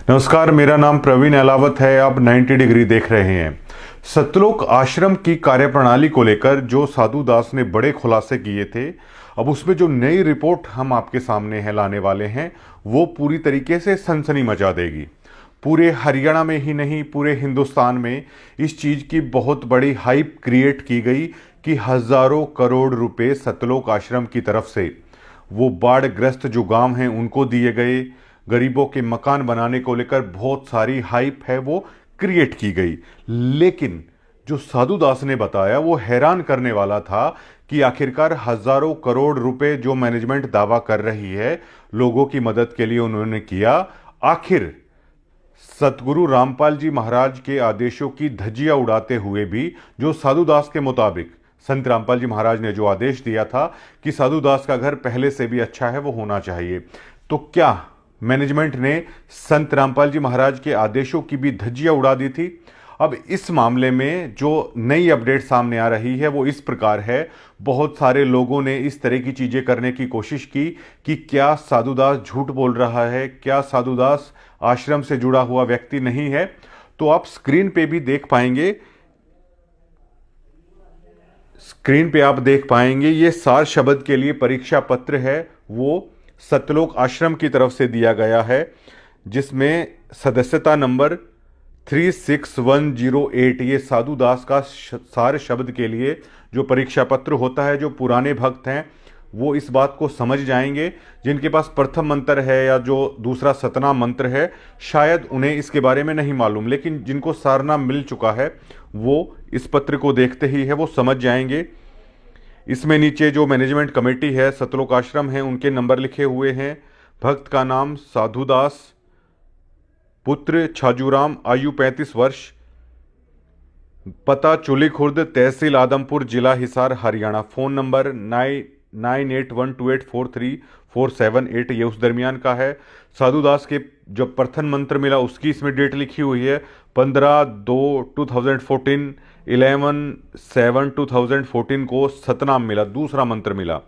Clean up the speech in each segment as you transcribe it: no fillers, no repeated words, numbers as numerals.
नमस्कार, मेरा नाम प्रवीण अलावत है। आप 90 डिग्री देख रहे हैं। सतलोक आश्रम की कार्यप्रणाली को लेकर जो साधु दास ने बड़े खुलासे किए थे, अब उसमें जो नई रिपोर्ट हम आपके सामने है लाने वाले हैं, वो पूरी तरीके से सनसनी मचा देगी। पूरे हरियाणा में ही नहीं, पूरे हिंदुस्तान में इस चीज़ की बहुत बड़ी हाइप क्रिएट की गई कि हज़ारों करोड़ रुपए सतलोक आश्रम की तरफ से वो बाढ़ग्रस्त जो गांव हैं उनको दिए गए। गरीबों के मकान बनाने को लेकर बहुत सारी हाइप है वो क्रिएट की गई। लेकिन जो साधु दास ने बताया वो हैरान करने वाला था कि आखिरकार हज़ारों करोड़ रुपए जो मैनेजमेंट दावा कर रही है लोगों की मदद के लिए उन्होंने किया, आखिर सतगुरु रामपाल जी महाराज के आदेशों की धज्जियां उड़ाते हुए भी, जो साधु दास के मुताबिक संत रामपाल जी महाराज ने जो आदेश दिया था कि साधु दास का घर पहले से भी अच्छा है वो होना चाहिए, तो क्या मैनेजमेंट ने संत रामपाल जी महाराज के आदेशों की भी धज्जियां उड़ा दी थी? अब इस मामले में जो नई अपडेट सामने आ रही है वो इस प्रकार है। बहुत सारे लोगों ने इस तरह की चीजें करने की कोशिश की कि क्या साधु दास झूठ बोल रहा है, क्या साधु दास आश्रम से जुड़ा हुआ व्यक्ति नहीं है। तो आप स्क्रीन पे भी देख पाएंगे, आप देख पाएंगे ये सार शब्द के लिए परीक्षा पत्र है, वो सतलोक आश्रम की तरफ से दिया गया है, जिसमें सदस्यता नंबर 36108, ये साधु दास का सार शब्द के लिए जो परीक्षा पत्र होता है। जो पुराने भक्त हैं वो इस बात को समझ जाएंगे, जिनके पास प्रथम मंत्र है या जो दूसरा सतनाम मंत्र है शायद उन्हें इसके बारे में नहीं मालूम, लेकिन जिनको सारनाम मिल चुका है वो इस पत्र को देखते ही है वो समझ जाएंगे। इसमें नीचे जो मैनेजमेंट कमेटी है सतलोक आश्रम है उनके नंबर लिखे हुए हैं। भक्त का नाम साधुदास, पुत्र छाजूराम, आयु 35 वर्ष, पता चुली खुर्द, तहसील आदमपुर, जिला हिसार, हरियाणा। फ़ोन नंबर 9812284347 ये उस दरमियान का है। साधु दास के जब प्रथम मंत्र मिला उसकी इसमें डेट लिखी हुई है 15/2/2014, 11/7/2014 को सतनाम मिला, दूसरा मंत्र मिला,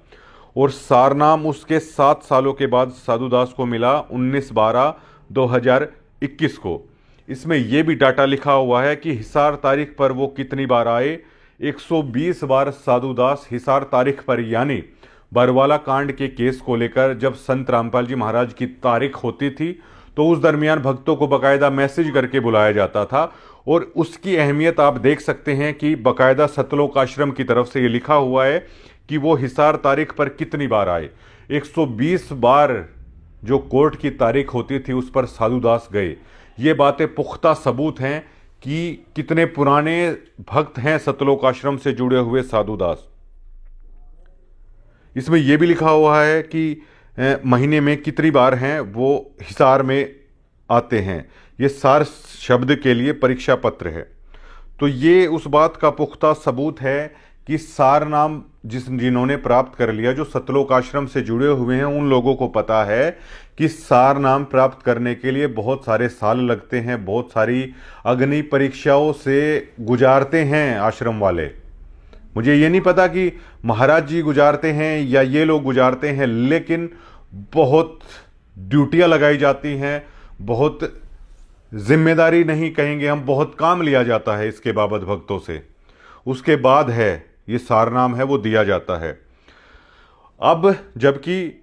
और सारनाम उसके 7 सालों के बाद साधु दास को मिला 19/12/2021 को। इसमें यह भी डाटा लिखा हुआ है कि हिसार तारीख पर वो कितनी बार आए। 120 बार साधु दास हिसार तारीख पर, यानी बरवाला कांड के केस को लेकर जब संत रामपाल जी महाराज की तारीख होती थी तो उस दरमियान भक्तों को बकायदा मैसेज करके बुलाया जाता था। और उसकी अहमियत आप देख सकते हैं कि बकायदा सतलोक आश्रम की तरफ से ये लिखा हुआ है कि वो हिसार तारीख पर कितनी बार आए। 120 बार जो कोर्ट की तारीख होती थी उस पर साधु दास गए। ये बातें पुख्ता सबूत हैं कि कितने पुराने भक्त हैं सतलोक आश्रम से जुड़े हुए साधु दास। इसमें यह भी लिखा हुआ है कि महीने में कितनी बार हैं वो हिसार में आते हैं। ये सार शब्द के लिए परीक्षा पत्र है। तो ये उस बात का पुख्ता सबूत है कि सार नाम जिन्होंने प्राप्त कर लिया, जो सतलोक आश्रम से जुड़े हुए हैं, उन लोगों को पता है कि सार नाम प्राप्त करने के लिए बहुत सारे साल लगते हैं, बहुत सारी अग्नि परीक्षाओं से गुजारते हैं आश्रम वाले। मुझे ये नहीं पता कि महाराज जी गुजारते हैं या ये लोग गुजारते हैं, लेकिन बहुत ड्यूटियां लगाई जाती हैं, बहुत जिम्मेदारी नहीं कहेंगे हम, बहुत काम लिया जाता है इसके बाबत भक्तों से। उसके बाद है ये सारनाम है वो दिया जाता है। अब जबकि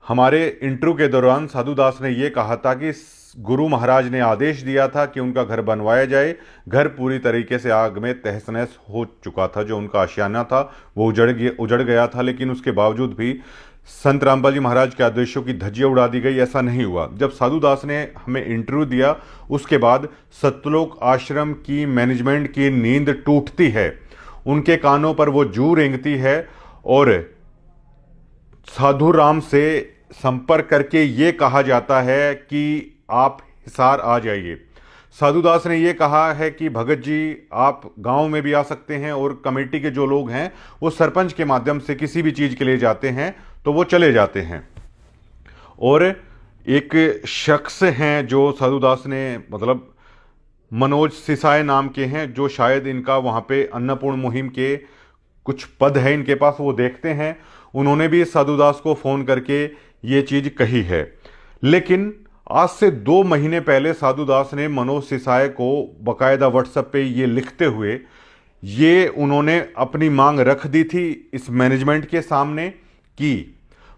हमारे इंटरव्यू के दौरान साधु दास ने ये कहा था कि गुरु महाराज ने आदेश दिया था कि उनका घर बनवाया जाए। घर पूरी तरीके से आग में तहस नहस हो चुका था, जो उनका आशियाना था वो उजड़ गया था, लेकिन उसके बावजूद भी संत रामपाल जी महाराज के आदेशों की धज्जियां उड़ा दी गई। ऐसा नहीं हुआ। जब साधु दास ने हमें इंटरव्यू दिया उसके बाद सतलोक आश्रम की मैनेजमेंट की नींद टूटती है, उनके कानों पर वो जू रेंगती है और साधु राम से संपर्क करके ये कहा जाता है कि आप हिसार आ जाइए। साधु दास ने ये कहा है कि भगत जी आप गांव में भी आ सकते हैं, और कमेटी के जो लोग हैं वो सरपंच के माध्यम से किसी भी चीज़ के लिए जाते हैं तो वो चले जाते हैं। और एक शख्स हैं जो साधु दास ने, मतलब मनोज सिसाए नाम के हैं, जो शायद इनका वहाँ पे अन्नपूर्ण मुहिम के कुछ पद है इनके पास, वो देखते हैं। उन्होंने भी साधु दास को फ़ोन करके ये चीज़ कही है। लेकिन आज से 2 महीने पहले साधु दास ने मनोज सिसाए को बकायदा व्हाट्सएप पे ये लिखते हुए ये उन्होंने अपनी मांग रख दी थी इस मैनेजमेंट के सामने कि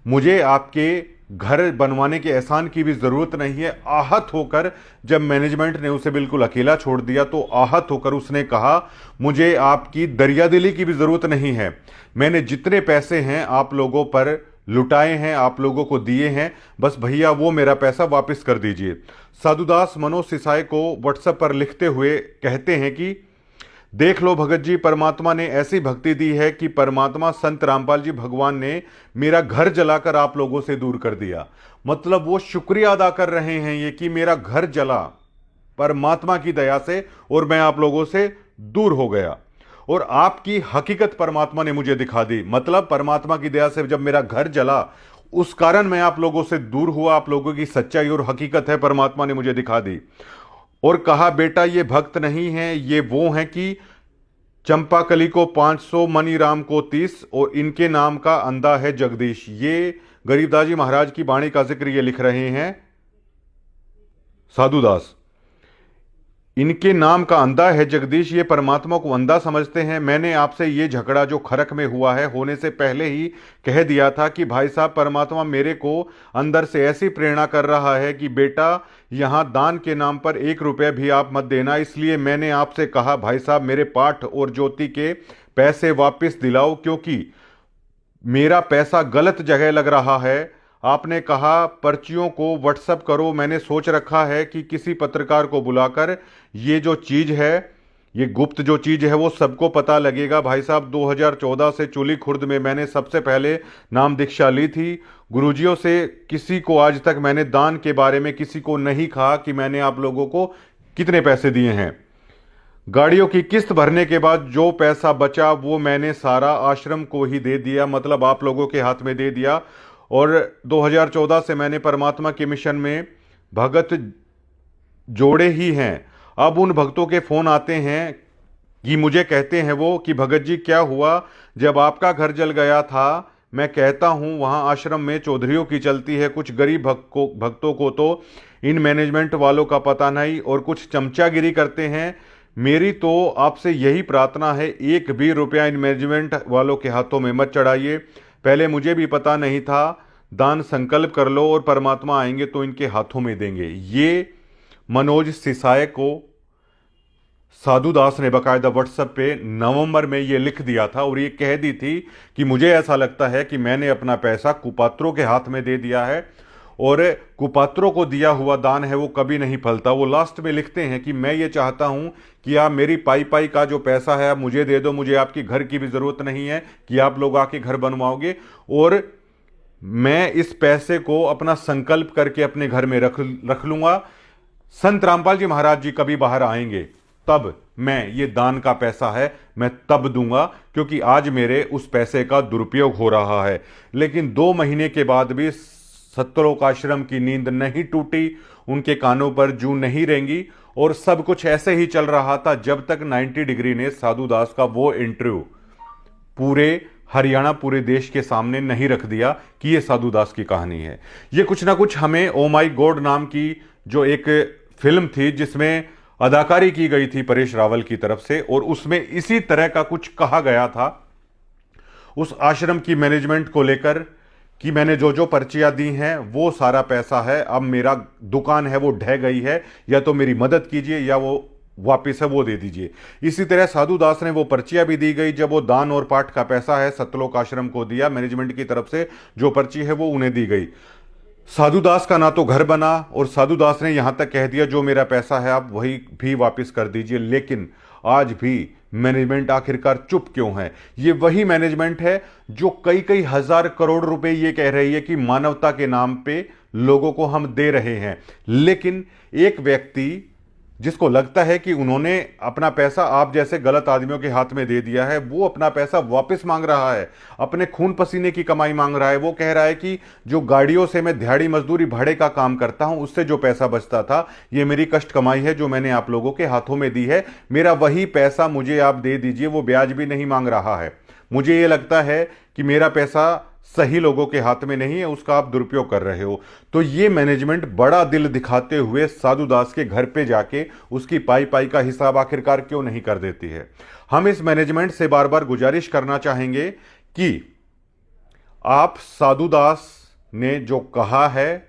मुझे आपके घर बनवाने के एहसान की भी ज़रूरत नहीं है। आहत होकर जब मैनेजमेंट ने उसे बिल्कुल अकेला छोड़ दिया तो आहत होकर उसने कहा मुझे आपकी दरियादिली की भी ज़रूरत नहीं है, मैंने जितने पैसे हैं आप लोगों पर लुटाए हैं, आप लोगों को दिए हैं, बस भैया वो मेरा पैसा वापस कर दीजिए। साधुदास मनोज सिसाए को व्हाट्सएप पर लिखते हुए कहते हैं कि देख लो भगत जी, परमात्मा ने ऐसी भक्ति दी है कि परमात्मा संत रामपाल जी भगवान ने मेरा घर जलाकर आप लोगों से दूर कर दिया। मतलब वो शुक्रिया अदा कर रहे हैं ये कि मेरा घर जला परमात्मा की दया से और मैं आप लोगों से दूर हो गया और आपकी हकीकत परमात्मा ने मुझे दिखा दी। मतलब परमात्मा की दया से जब मेरा घर जला उस कारण मैं आप लोगों से दूर हुआ, आप लोगों की सच्चाई और हकीकत है परमात्मा ने मुझे दिखा दी। और कहा बेटा ये भक्त नहीं है, ये वो हैं कि चंपाकली को 500 मनीराम को 30 और इनके नाम का अंधा है जगदीश। ये गरीबदास जी महाराज की वाणी का जिक्र ये लिख रहे हैं साधुदास। इनके नाम का अंधा है जगदीश, ये परमात्मा को अंधा समझते हैं। मैंने आपसे ये झगड़ा जो खरक में हुआ है होने से पहले ही कह दिया था कि भाई साहब परमात्मा मेरे को अंदर से ऐसी प्रेरणा कर रहा है कि बेटा यहाँ दान के नाम पर 1 रुपया भी आप मत देना। इसलिए मैंने आपसे कहा भाई साहब मेरे पाठ और ज्योति के पैसे वापस दिलाओ, क्योंकि मेरा पैसा गलत जगह लग रहा है। आपने कहा पर्चियों को व्हाट्सएप करो, मैंने सोच रखा है कि किसी पत्रकार को बुलाकर ये जो चीज़ है, ये गुप्त जो चीज़ है वो सबको पता लगेगा। भाई साहब 2014 से चूली खुर्द में मैंने सबसे पहले नाम दीक्षा ली थी गुरुजियों से। किसी को आज तक मैंने दान के बारे में किसी को नहीं कहा कि मैंने आप लोगों को कितने पैसे दिए हैं। गाड़ियों की किस्त भरने के बाद जो पैसा बचा वो मैंने सारा आश्रम को ही दे दिया, मतलब आप लोगों के हाथ में दे दिया। और 2014 से मैंने परमात्मा के मिशन में भगत जोड़े ही हैं। अब उन भक्तों के फ़ोन आते हैं कि मुझे कहते हैं वो कि भगत जी क्या हुआ जब आपका घर जल गया था। मैं कहता हूँ वहाँ आश्रम में चौधरियों की चलती है, कुछ गरीब भक्तों को तो इन मैनेजमेंट वालों का पता नहीं और कुछ चमचागिरी करते हैं। मेरी तो आपसे यही प्रार्थना है, 1 भी रुपया इन मैनेजमेंट वालों के हाथों में मत चढ़ाइए। पहले मुझे भी पता नहीं था, दान संकल्प कर लो और परमात्मा आएंगे तो इनके हाथों में देंगे। ये मनोज सिसाए को साधुदास ने बाकायदा व्हाट्सएप पे नवंबर में ये लिख दिया था और ये कह दी थी कि मुझे ऐसा लगता है कि मैंने अपना पैसा कुपात्रों के हाथ में दे दिया है और कुपात्रों को दिया हुआ दान है वो कभी नहीं फलता। वो लास्ट में लिखते हैं कि मैं ये चाहता हूं कि आप मेरी पाई पाई का जो पैसा है आप मुझे दे दो, मुझे आपकी घर की भी ज़रूरत नहीं है कि आप लोग आके घर बनवाओगे, और मैं इस पैसे को अपना संकल्प करके अपने घर में रख लूँगा। संत रामपाल जी महाराज जी कभी बाहर आएंगे तब मैं ये दान का पैसा है मैं तब दूंगा, क्योंकि आज मेरे उस पैसे का दुरुपयोग हो रहा है। लेकिन 2 महीने के बाद भी सतलोक आश्रम की नींद नहीं टूटी, उनके कानों पर जूं नहीं रेंगी और सब कुछ ऐसे ही चल रहा था जब तक 90 डिग्री ने साधुदास का वो इंटरव्यू पूरे हरियाणा पूरे देश के सामने नहीं रख दिया कि ये साधुदास की कहानी है। ये कुछ ना कुछ हमें ओ माई गॉड नाम की जो एक फिल्म थी जिसमें अदाकारी की गई थी परेश रावल की तरफ से, और उसमें इसी तरह का कुछ कहा गया था उस आश्रम की मैनेजमेंट को लेकर कि मैंने जो जो पर्चियां दी हैं वो सारा पैसा है, अब मेरा दुकान है वो ढह गई है, या तो मेरी मदद कीजिए या वो वापिस है वो दे दीजिए। इसी तरह साधुदास ने वो पर्चियां भी दी गई, जब वो दान और पाठ का पैसा है सतलोक आश्रम को दिया मैनेजमेंट की तरफ से, जो पर्ची है वो उन्हें दी गई। साधुदास का ना तो घर बना और साधुदास ने यहां तक कह दिया जो मेरा पैसा है आप वही भी वापस कर दीजिए। लेकिन आज भी मैनेजमेंट आखिरकार चुप क्यों है? ये वही मैनेजमेंट है जो कई कई हजार करोड़ रुपए ये कह रही है कि मानवता के नाम पे लोगों को हम दे रहे हैं, लेकिन एक व्यक्ति जिसको लगता है कि उन्होंने अपना पैसा आप जैसे गलत आदमियों के हाथ में दे दिया है, वो अपना पैसा वापस मांग रहा है, अपने खून पसीने की कमाई मांग रहा है। वो कह रहा है कि जो गाड़ियों से मैं दिहाड़ी मजदूरी भाड़े का काम करता हूं उससे जो पैसा बचता था ये मेरी कष्ट कमाई है जो मैंने आप लोगों के हाथों में दी है, मेरा वही पैसा मुझे आप दे दीजिए। वो ब्याज भी नहीं मांग रहा है। मुझे ये लगता है कि मेरा पैसा सही लोगों के हाथ में नहीं है, उसका आप दुरुपयोग कर रहे हो। तो ये मैनेजमेंट बड़ा दिल दिखाते हुए साधु दास के घर पे जाके उसकी पाई पाई का हिसाब आखिरकार क्यों नहीं कर देती है। हम इस मैनेजमेंट से बार बार गुजारिश करना चाहेंगे कि आप साधु दास ने जो कहा है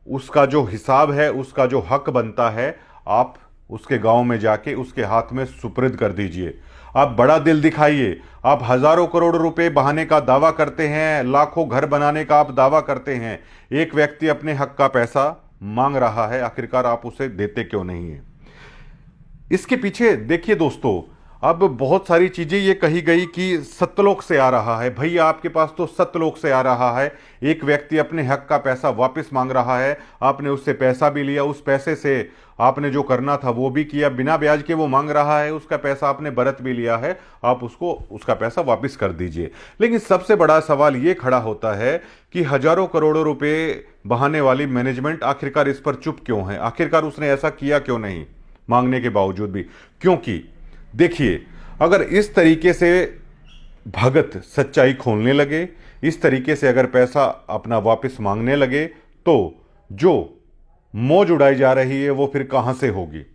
उसका जो हिसाब है, उसका जो हक बनता है, आप उसके गांव में जाके उसके हाथ में सुपुर्द कर दीजिए। आप बड़ा दिल दिखाइए। आप हजारों करोड़ रुपए बहाने का दावा करते हैं, लाखों घर बनाने का आप दावा करते हैं, एक व्यक्ति अपने हक का पैसा मांग रहा है, आखिरकार आप उसे देते क्यों नहीं है। इसके पीछे देखिए दोस्तों, अब बहुत सारी चीजें ये कही गई कि सत्यलोक से आ रहा है। भैया आपके पास तो सत्यलोक से आ रहा है, एक व्यक्ति अपने हक का पैसा वापस मांग रहा है, आपने उससे पैसा भी लिया, उस पैसे से आपने जो करना था वो भी किया, बिना ब्याज के वो मांग रहा है, उसका पैसा आपने बरत भी लिया है, आप उसको उसका पैसा वापस कर दीजिए। लेकिन सबसे बड़ा सवाल ये खड़ा होता है कि हजारों करोड़ों रुपए बहाने वाली मैनेजमेंट आखिरकार इस पर चुप क्यों है, आखिरकार उसने ऐसा किया क्यों नहीं मांगने के बावजूद भी। क्योंकि देखिए, अगर इस तरीके से भगत सच्चाई खोलने लगे, इस तरीके से अगर पैसा अपना वापस मांगने लगे, तो जो मौज उड़ाई जा रही है वो फिर कहां से होगी।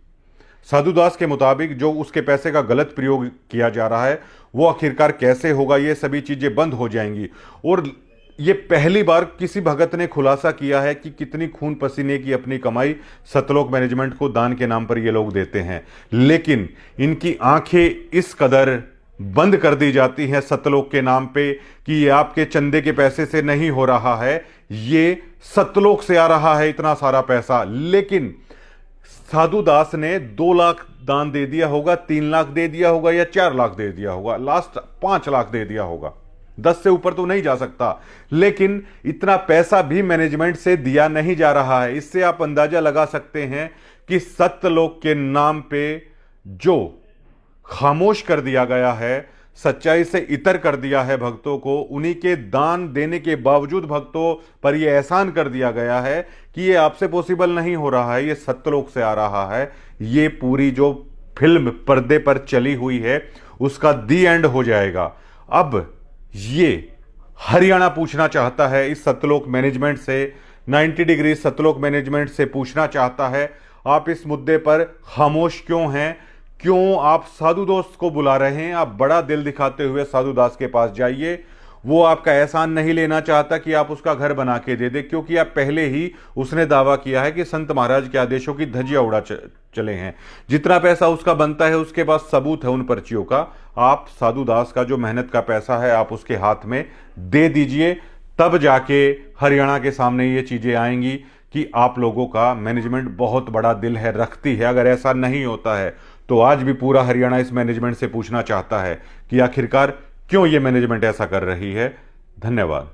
साधु दास के मुताबिक जो उसके पैसे का गलत प्रयोग किया जा रहा है वो आखिरकार कैसे होगा, ये सभी चीजें बंद हो जाएंगी। और ये पहली बार किसी भगत ने खुलासा किया है कि कितनी खून पसीने की अपनी कमाई सतलोक मैनेजमेंट को दान के नाम पर ये लोग देते हैं। लेकिन इनकी आंखें इस कदर बंद कर दी जाती हैं सतलोक के नाम पे कि ये आपके चंदे के पैसे से नहीं हो रहा है, ये सतलोक से आ रहा है इतना सारा पैसा। लेकिन साधु दास ने 2 लाख दान दे दिया होगा, 3 लाख दे दिया होगा या 4 लाख दे दिया होगा, लास्ट 5 लाख दे दिया होगा, 10 से ऊपर तो नहीं जा सकता। लेकिन इतना पैसा भी मैनेजमेंट से दिया नहीं जा रहा है। इससे आप अंदाजा लगा सकते हैं कि सत्यलोक के नाम पे जो खामोश कर दिया गया है, सच्चाई से इतर कर दिया है भक्तों को, उन्हीं के दान देने के बावजूद भक्तों पर यह एहसान कर दिया गया है कि ये आपसे पॉसिबल नहीं हो रहा है, ये सत्यलोक से आ रहा है। ये पूरी जो फिल्म पर्दे पर चली हुई है उसका दी एंड हो जाएगा। अब ये हरियाणा पूछना चाहता है इस सतलोक मैनेजमेंट से, 90 डिग्री सतलोक मैनेजमेंट से पूछना चाहता है, आप इस मुद्दे पर खामोश क्यों हैं, क्यों आप साधु दास को बुला रहे हैं। आप बड़ा दिल दिखाते हुए साधु दास के पास जाइए, वो आपका एहसान नहीं लेना चाहता कि आप उसका घर बना के दे दे, क्योंकि आप पहले ही उसने दावा किया है कि संत महाराज के आदेशों की धज्जियां उड़ा चले हैं। जितना पैसा उसका बनता है उसके पास सबूत है उन पर्चियों का। आप साधु दास का जो मेहनत का पैसा है आप उसके हाथ में दे दीजिए, तब जाके हरियाणा के सामने ये चीजें आएंगी कि आप लोगों का मैनेजमेंट बहुत बड़ा दिल है, रखती है। अगर ऐसा नहीं होता है तो आज भी पूरा हरियाणा इस मैनेजमेंट से पूछना चाहता है कि आखिरकार क्यों ये मैनेजमेंट ऐसा कर रही है। धन्यवाद।